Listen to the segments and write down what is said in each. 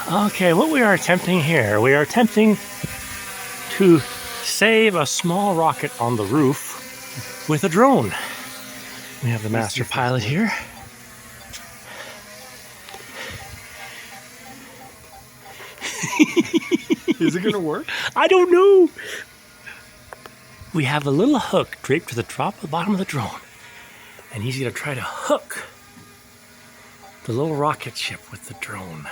Okay, what we are attempting here, we are attempting to save a small rocket on the roof with a drone. We have the master pilot here. Is it gonna work? I don't know. We have a little hook draped to the bottom of the drone, and he's gonna try to hook the little rocket ship with the drone.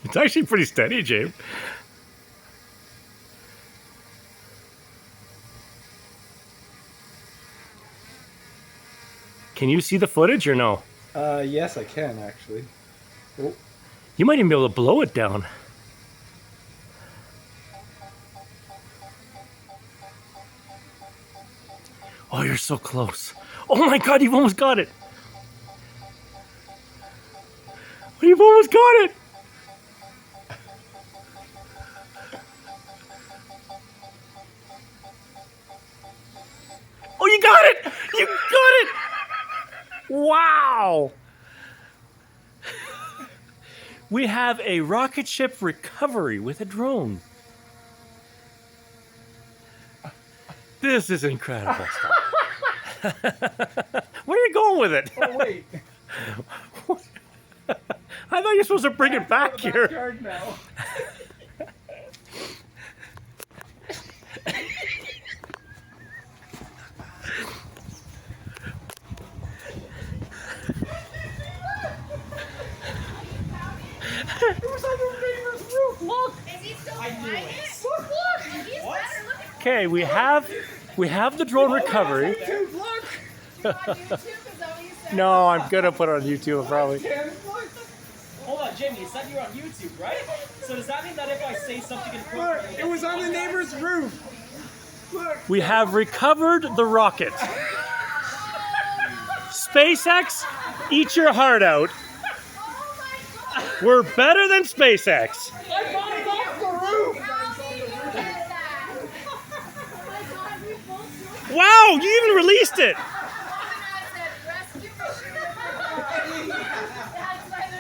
It's actually pretty steady, James. Can you see the footage or no? Yes, I can actually. Oh. You might even be able to blow it down. Oh, you're so close. Oh my God, you've almost got it. You've almost got it. Oh, you got it. You got it. Wow. We have a rocket ship recovery with a drone. This is incredible stuff. Where are you going with it? Oh wait. I thought you were supposed to bring it back here. Backyard now. It was on the neighbor's roof. Look. Is he still quiet? Look. He's better. Look at Okay, we have the drone recovery. Dude, look. him on YouTube. Is that what you said? No, I'm gonna put it on YouTube probably. Hold on, Jamie, you said you're on YouTube, right? So does that mean that if I say something inappropriate... Look, it was on the neighbor's roof. Look. We have recovered the rocket. SpaceX, eat your heart out. We're better than SpaceX. I got it off the roof. Wow, you even released it.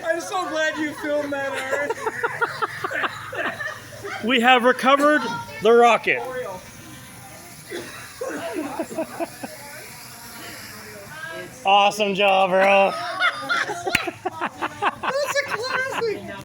I'm so glad you filmed that, Aaron. We have recovered the rocket. Awesome job, bro.